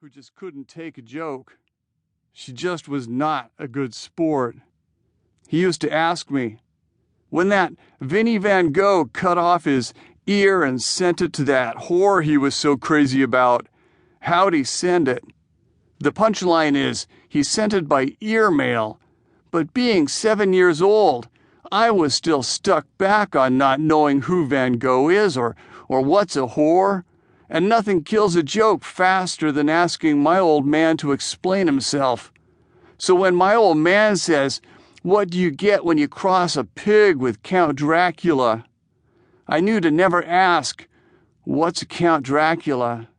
who just couldn't take a joke. She just was not a good sport. He used to ask me, when that Vinnie Van Gogh cut off his ear and sent it to that whore he was so crazy about, how'd he send it? The punchline is, he sent it by ear mail. But being 7 years old, I was still stuck back on not knowing who Van Gogh is or what's a whore. And nothing kills a joke faster than asking my old man to explain himself. So when my old man says, "What do you get when you cross a pig with Count Dracula?" I knew to never ask, "What's a Count Dracula?"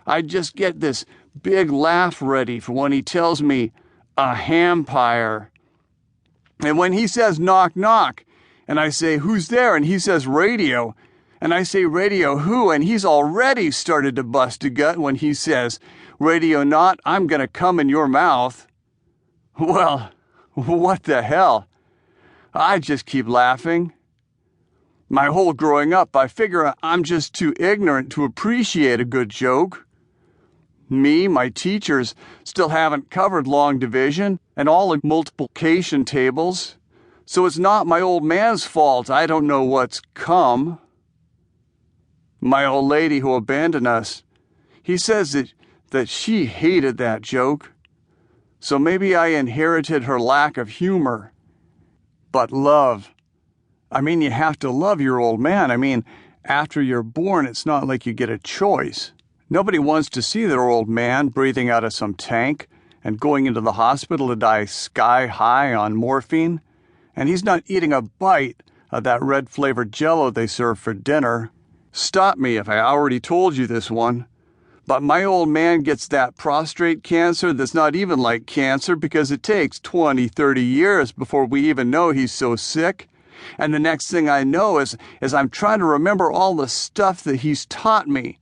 I'd just get this big laugh ready for when he tells me, "A hampire." And when he says, "Knock, knock," and I say, "Who's there?" and he says, "Radio," and I say, "Radio who?" and he's already started to bust a gut when he says, "Radio not, I'm gonna come in your mouth." Well, what the hell? I just keep laughing. My whole growing up, I figure I'm just too ignorant to appreciate a good joke. Me, my teachers, still haven't covered long division and all the multiplication tables. So it's not my old man's fault I don't know what's come. My old lady who abandoned us, he says that she hated that joke. So maybe I inherited her lack of humor. But love. I mean, you have to love your old man. I mean, after you're born, it's not like you get a choice. Nobody wants to see their old man breathing out of some tank and going into the hospital to die sky high on morphine. And he's not eating a bite of that red-flavored Jell-O they serve for dinner. Stop me if I already told you this one. But my old man gets that prostate cancer that's not even like cancer because it takes 20, 30 years before we even know he's so sick. And the next thing I know is I'm trying to remember all the stuff that he's taught me.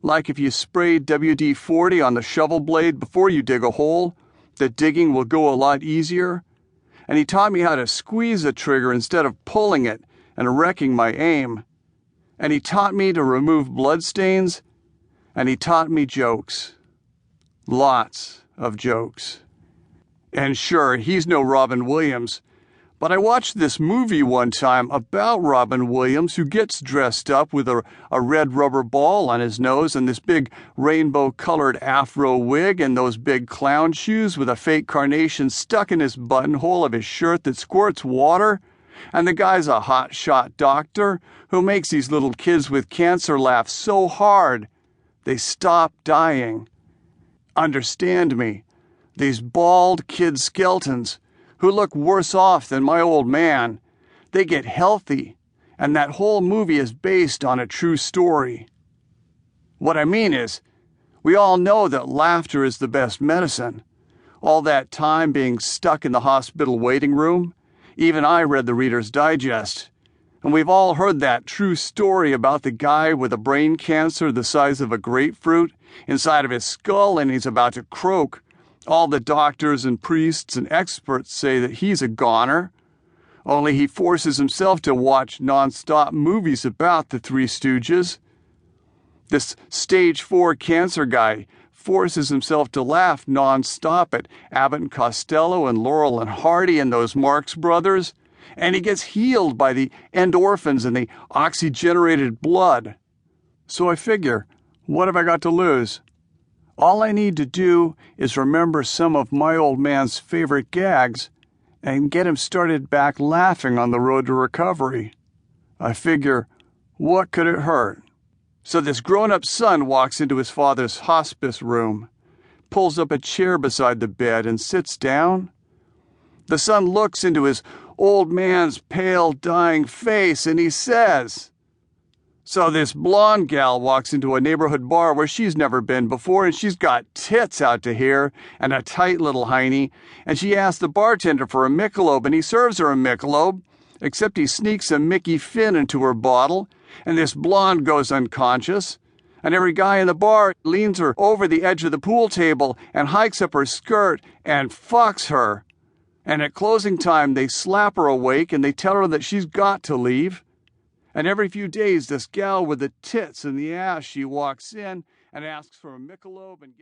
Like if you spray WD-40 on the shovel blade before you dig a hole, the digging will go a lot easier. And he taught me how to squeeze a trigger instead of pulling it and wrecking my aim. And he taught me to remove bloodstains. And he taught me jokes. Lots of jokes. And sure, he's no Robin Williams. But I watched this movie one time about Robin Williams, who gets dressed up with a red rubber ball on his nose and this big rainbow-colored afro wig and those big clown shoes with a fake carnation stuck in his buttonhole of his shirt that squirts water. And the guy's a hot-shot doctor who makes these little kids with cancer laugh so hard they stop dying. Understand me, these bald kid skeletons who look worse off than my old man, they get healthy, and that whole movie is based on a true story. What I mean is, we all know that laughter is the best medicine. All that time being stuck in the hospital waiting room, even I read the Reader's Digest. And we've all heard that true story about the guy with a brain cancer the size of a grapefruit inside of his skull and he's about to croak. All the doctors and priests and experts say that he's a goner. Only he forces himself to watch non-stop movies about the Three Stooges. This stage 4 cancer guy forces himself to laugh non-stop at Abbott and Costello and Laurel and Hardy and those Marx Brothers. And he gets healed by the endorphins and the oxygenated blood. So I figure, what have I got to lose? All I need to do is remember some of my old man's favorite gags and get him started back laughing on the road to recovery. I figure, what could it hurt? So this grown-up son walks into his father's hospice room, pulls up a chair beside the bed and sits down. The son looks into his old man's pale, dying face and he says, "So this blonde gal walks into a neighborhood bar where she's never been before and she's got tits out to here and a tight little hiney, and she asks the bartender for a Michelob and he serves her a Michelob, except he sneaks a Mickey Finn into her bottle, and this blonde goes unconscious, and every guy in the bar leans her over the edge of the pool table and hikes up her skirt and fucks her. And at closing time, they slap her awake and they tell her that she's got to leave. And every few days, this gal with the tits and the ass, she walks in and asks for a Michelob and